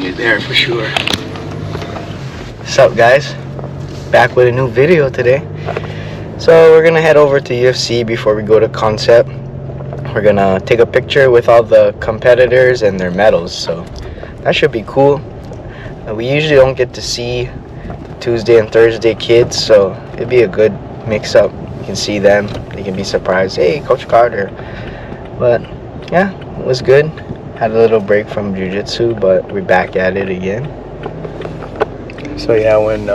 when you're there for sure. What's up, guys? Back with a new video today. So we're gonna head over to UFC before we go to Kansept. We're gonna take a picture with all the competitors and their medals, so that should be cool. We usually don't get to see the Tuesday and Thursday kids, so it'd be a good mix-up. You can see them, they can be surprised, hey, Coach Carter. But yeah, it was good. Had a little break from jiu-jitsu, but we're back at it again. So yeah, when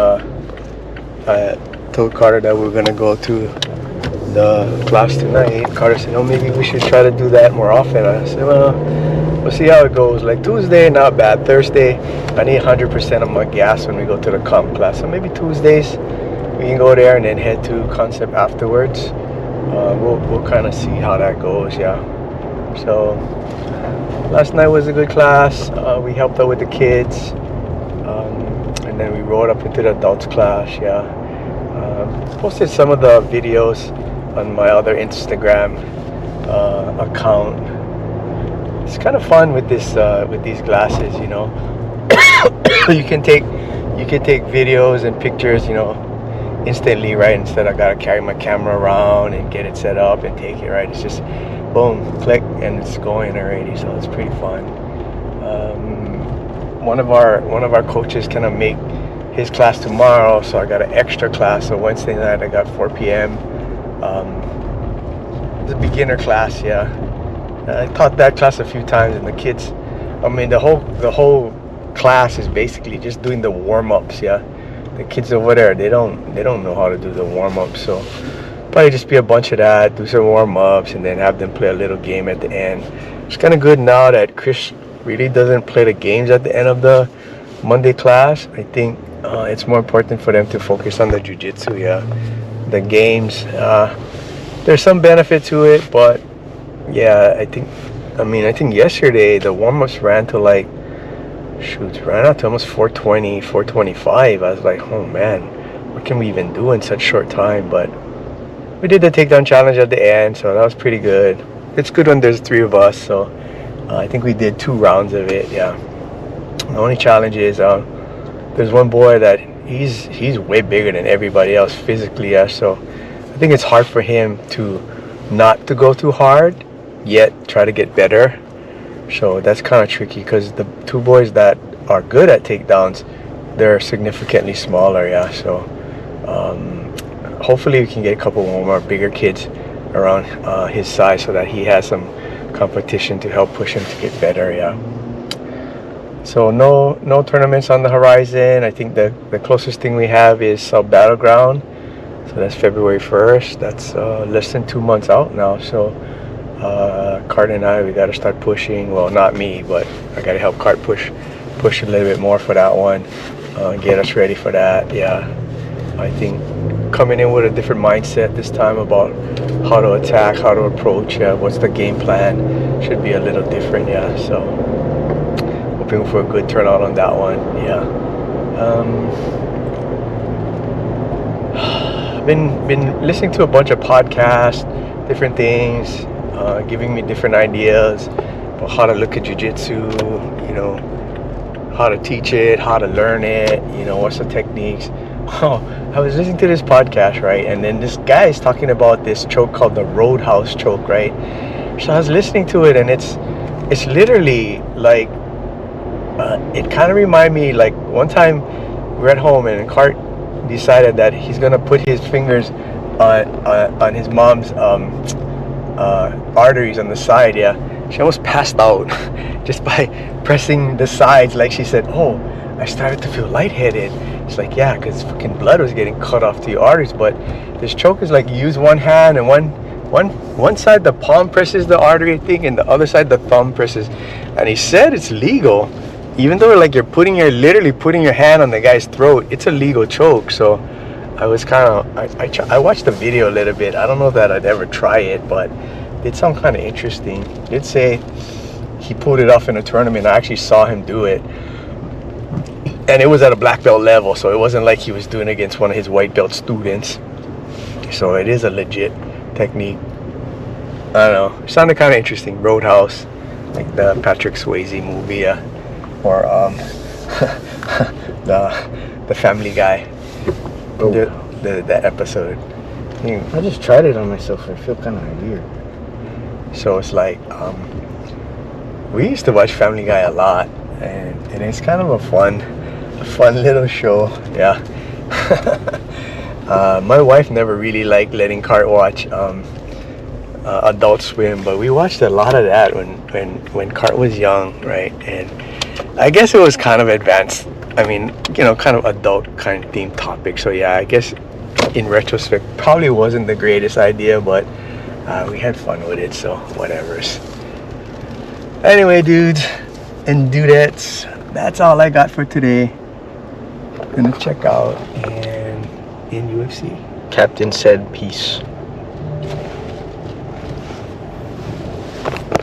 I told Carter that we were gonna go to the class tonight, Carter said, "Oh, maybe we should try to do that more often." I said, "Well, we'll see how it goes. Like Tuesday, not bad. Thursday, I need 100% of my gas when we go to the comp class. So maybe Tuesdays we can go there and then head to Kansept afterwards. We'll kind of see how that goes. Yeah. So last night was a good class. We helped out with the kids, and then we rode up into the adults class. Yeah. Posted some of the videos on my other Instagram account. It's kind of fun with this with these glasses, you know. you can take videos and pictures, you know, instantly, right? Instead I gotta carry my camera around and get it set up and take it, right? It's just boom, click, and it's going already. So it's pretty fun. One of our coaches kind of make his class tomorrow, so I got an extra class. So Wednesday night I got 4 p.m. It's a beginner class, yeah. I taught that class a few times, and the kids, I mean, the whole class is basically just doing the warm-ups, yeah. The kids over there, they don't know how to do the warm-ups, so probably just be a bunch of that, do some warm-ups, and then have them play a little game at the end. It's kind of good now that Chris really doesn't play the games at the end of the Monday class. I think it's more important for them to focus on the jiu-jitsu, yeah. The games, there's some benefit to it, but yeah, I think yesterday the warm-ups ran to ran out to almost 420, 425. I was like, oh man, what can we even do in such short time? But we did the takedown challenge at the end, so that was pretty good. It's good when there's 3 of us, so I think we did 2 rounds of it, yeah. The only challenge is there's one boy that he's way bigger than everybody else physically, yeah, so I think it's hard for him to not to go too hard, yet try to get better. So that's kind of tricky because the 2 boys that are good at takedowns, they're significantly smaller, yeah. So hopefully we can get a couple more bigger kids around his size so that he has some competition to help push him to get better, yeah. So no tournaments on the horizon. I think the closest thing we have is Sub Battleground. So that's February 1st. That's less than 2 months out now. So Cart and we got to start pushing. Well, not me, but I got to help Cart push a little bit more for that one. Get us ready for that. Yeah, I think coming in with a different mindset this time about how to attack, how to approach. What's the game plan? Should be a little different. Yeah. So hoping for a good turnout on that one. Yeah. Been listening to a bunch of podcasts, different things, giving me different ideas about how to look at jiu-jitsu, you know, how to teach it, how to learn it, you know, what's the techniques. Oh, I was listening to this podcast, right, and then this guy is talking about this choke called the Roadhouse choke, right? So I was listening to it, and it's literally like it kind of reminded me, like one time we were at home and Cart decided that he's gonna put his fingers on his mom's arteries on the side. Yeah, she almost passed out just by pressing the sides. Like she said, "Oh, I started to feel lightheaded." It's like, yeah, because fucking blood was getting cut off to your arteries. But this choke is like you use one hand and one side the palm presses the artery, I think, and the other side the thumb presses. And he said it's legal. Even though like you're literally putting your hand on the guy's throat, it's a legal choke. So I was kind of, I watched the video a little bit. I don't know that I'd ever try it, but it sounded kind of interesting. Did say he pulled it off in a tournament. I actually saw him do it, and it was at a black belt level, so it wasn't like he was doing it against one of his white belt students. So it is a legit technique. I don't know. It sounded kind of interesting. Roadhouse, like the Patrick Swayze movie. or the Family Guy, Oh. that episode. I just tried it on myself. I feel kind of weird. So it's like we used to watch Family Guy a lot, and it's kind of a fun little show. Yeah. My wife never really liked letting Cart watch Adult Swim, but we watched a lot of that when Cart was young, right? And I guess it was kind of advanced. I mean, kind of adult kind of themed topic. So yeah, I guess in retrospect, probably wasn't the greatest idea, but we had fun with it. So whatever's. Anyway, dudes and dudettes, that's all I got for today. Gonna check out and in UFC. Captain said peace.